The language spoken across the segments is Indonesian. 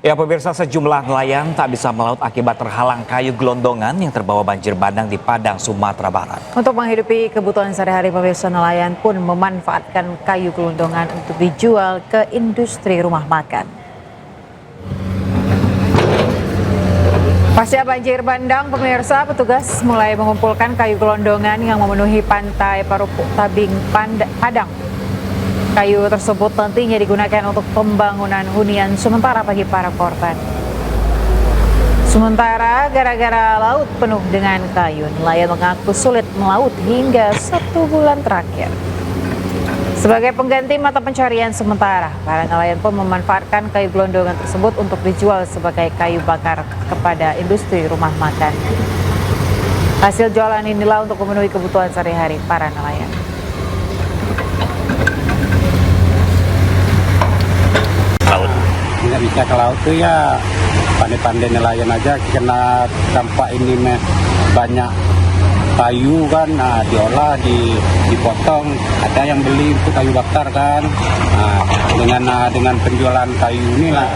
Ya pemirsa, sejumlah nelayan tak bisa melaut akibat terhalang kayu gelondongan yang terbawa banjir bandang di Padang, Sumatera Barat. Untuk menghidupi kebutuhan sehari-hari, pemirsa, nelayan pun memanfaatkan kayu gelondongan untuk dijual ke industri rumah makan. Pasca banjir bandang, pemirsa, petugas mulai mengumpulkan kayu gelondongan yang memenuhi pantai Parupuk Tabing, Padang. Kayu tersebut nantinya digunakan untuk pembangunan hunian sementara bagi para korban. Sementara gara-gara laut penuh dengan kayu, nelayan mengaku sulit melaut hingga 1 bulan terakhir. Sebagai pengganti mata pencarian sementara, para nelayan pun memanfaatkan kayu gelondongan tersebut untuk dijual sebagai kayu bakar kepada industri rumah makan. Hasil jualan inilah untuk memenuhi kebutuhan sehari-hari para nelayan. Nggak bisa ke laut tuh ya pandai-pandai nelayan aja, kena dampak ini banyak kayu kan, diolah, dipotong, ada yang beli untuk kayu bakar kan, dengan penjualan kayu ini lah.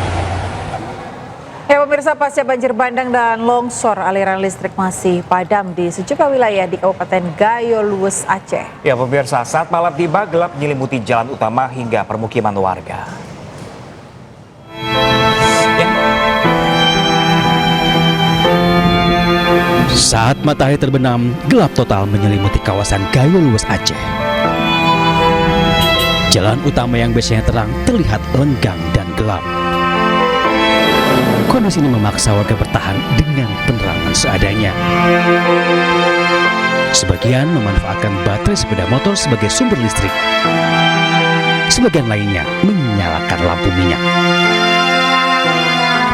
Ya pemirsa, pasca banjir bandang dan longsor, aliran listrik masih padam di sejumlah wilayah di Kabupaten Gayo Luwes, Aceh. Ya pemirsa, saat malam tiba gelap menyelimuti jalan utama hingga permukiman warga. Saat matahari terbenam, gelap total menyelimuti kawasan Gayo Luwes, Aceh. Jalan utama yang biasanya terang terlihat lenggang dan gelap. Kondisi ini memaksa warga bertahan dengan penerangan seadanya. Sebagian memanfaatkan baterai sepeda motor sebagai sumber listrik. Sebagian lainnya menyalakan lampu minyak.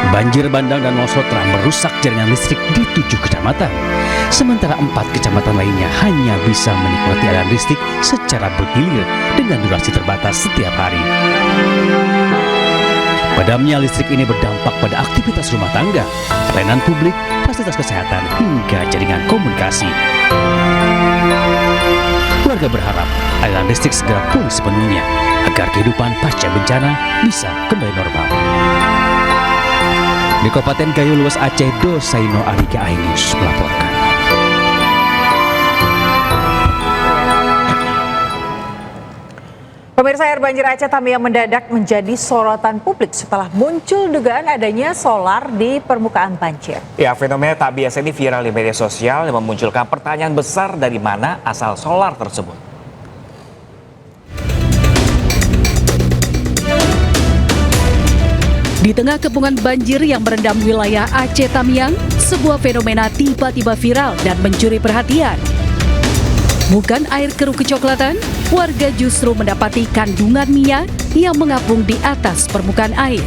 Banjir bandang dan longsor telah merusak jaringan listrik di 7 kecamatan. Sementara 4 kecamatan lainnya hanya bisa menikmati aliran listrik secara bergilir dengan durasi terbatas setiap hari. Padamnya listrik ini berdampak pada aktivitas rumah tangga, pelayanan publik, fasilitas kesehatan, hingga jaringan komunikasi. Warga berharap aliran listrik segera pulih sepenuhnya agar kehidupan pasca bencana bisa kembali normal. Di Kabupaten Gayo Luwes, Aceh, Dosaino Arika Ainus melaporkan. Pemirsa, air banjir Aceh Tamiang mendadak menjadi sorotan publik setelah muncul dugaan adanya solar di permukaan banjir. Ya, fenomena tak biasa ini viral di media sosial yang memunculkan pertanyaan besar dari mana asal solar tersebut. Di tengah kepungan banjir yang merendam wilayah Aceh Tamiang, sebuah fenomena tiba-tiba viral dan mencuri perhatian. Bukan air keruh kecoklatan, warga justru mendapati kandungan minyak yang mengapung di atas permukaan air.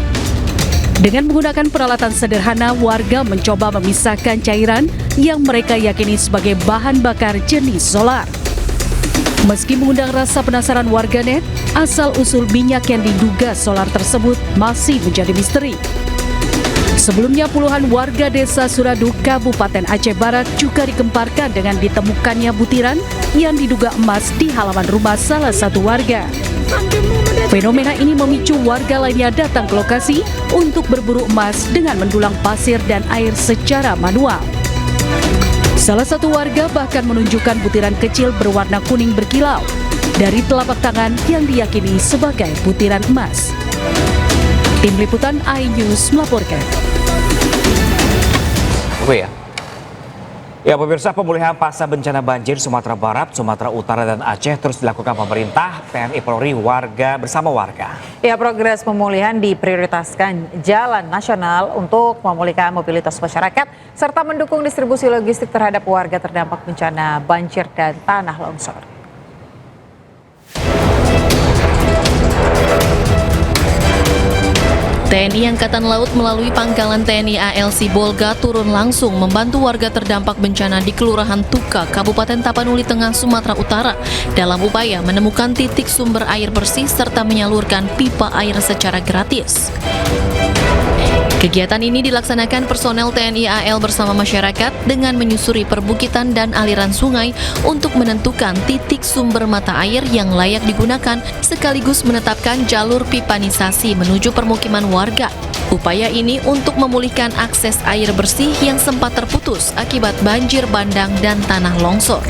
Dengan menggunakan peralatan sederhana, warga mencoba memisahkan cairan yang mereka yakini sebagai bahan bakar jenis solar. Meski mengundang rasa penasaran warganet, asal-usul minyak yang diduga solar tersebut masih menjadi misteri. Sebelumnya puluhan warga desa Suradu, Kabupaten Aceh Barat juga dikemparkan dengan ditemukannya butiran yang diduga emas di halaman rumah salah satu warga. Fenomena ini memicu warga lainnya datang ke lokasi untuk berburu emas dengan mendulang pasir dan air secara manual. Salah satu warga bahkan menunjukkan butiran kecil berwarna kuning berkilau dari telapak tangan yang diyakini sebagai butiran emas. Tim Liputan iNews melaporkan. Ya pemirsa, pemulihan pasca bencana banjir Sumatera Barat, Sumatera Utara, dan Aceh terus dilakukan pemerintah, TNI Polri, warga bersama warga. Ya, progres pemulihan diprioritaskan jalan nasional untuk memulihkan mobilitas masyarakat serta mendukung distribusi logistik terhadap warga terdampak bencana banjir dan tanah longsor. TNI Angkatan Laut melalui Pangkalan TNI AL Sibolga turun langsung membantu warga terdampak bencana di Kelurahan Tuka, Kabupaten Tapanuli Tengah, Sumatera Utara dalam upaya menemukan titik sumber air bersih serta menyalurkan pipa air secara gratis. Kegiatan ini dilaksanakan personel TNI AL bersama masyarakat dengan menyusuri perbukitan dan aliran sungai untuk menentukan titik sumber mata air yang layak digunakan sekaligus menetapkan jalur pipanisasi menuju permukiman warga. Upaya ini untuk memulihkan akses air bersih yang sempat terputus akibat banjir bandang dan tanah longsor.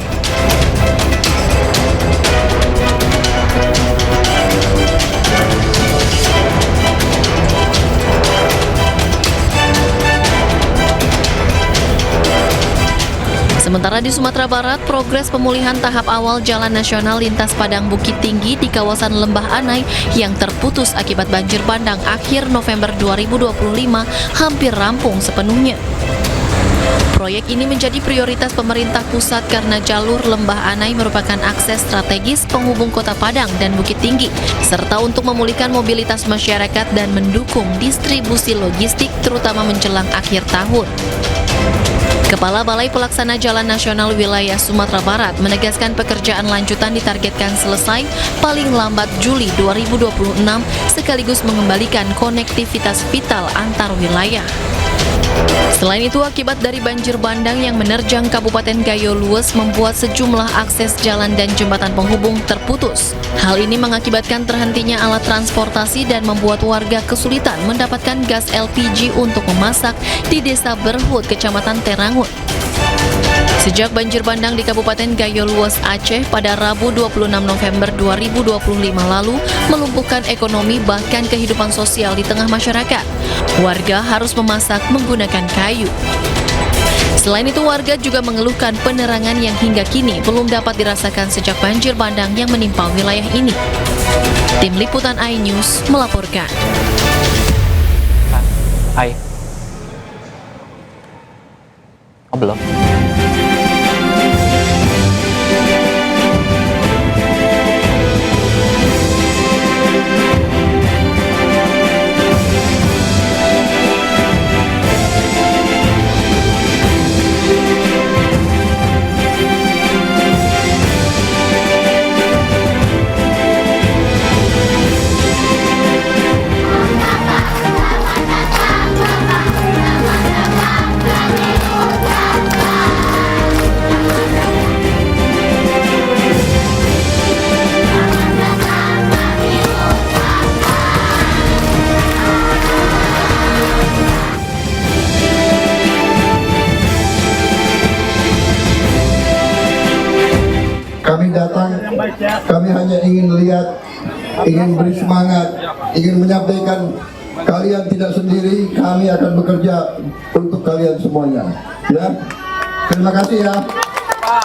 Sementara di Sumatera Barat, progres pemulihan tahap awal Jalan Nasional Lintas Padang Bukit Tinggi di kawasan Lembah Anai yang terputus akibat banjir bandang akhir November 2025 hampir rampung sepenuhnya. Proyek ini menjadi prioritas pemerintah pusat karena jalur Lembah Anai merupakan akses strategis penghubung Kota Padang dan Bukit Tinggi, serta untuk memulihkan mobilitas masyarakat dan mendukung distribusi logistik terutama menjelang akhir tahun. Kepala Balai Pelaksana Jalan Nasional Wilayah Sumatera Barat menegaskan pekerjaan lanjutan ditargetkan selesai paling lambat Juli 2026 sekaligus mengembalikan konektivitas vital antar wilayah. Selain itu, akibat dari banjir bandang yang menerjang Kabupaten Gayo Lues membuat sejumlah akses jalan dan jembatan penghubung terputus. Hal ini mengakibatkan terhentinya alat transportasi dan membuat warga kesulitan mendapatkan gas LPG untuk memasak di Desa Berhut, Kecamatan Terangut. Sejak banjir bandang di Kabupaten Gayo Lues, Aceh pada Rabu 26 November 2025 lalu melumpuhkan ekonomi bahkan kehidupan sosial di tengah masyarakat. Warga harus memasak menggunakan kayu. Selain itu, warga juga mengeluhkan penerangan yang hingga kini belum dapat dirasakan sejak banjir bandang yang menimpa wilayah ini. Tim Liputan iNews melaporkan. Hai. Oh, belum. Kami datang, kami hanya ingin lihat, ingin beri semangat, ingin menyampaikan kalian tidak sendiri, kami akan bekerja untuk kalian semuanya. Ya, terima kasih ya. Pak.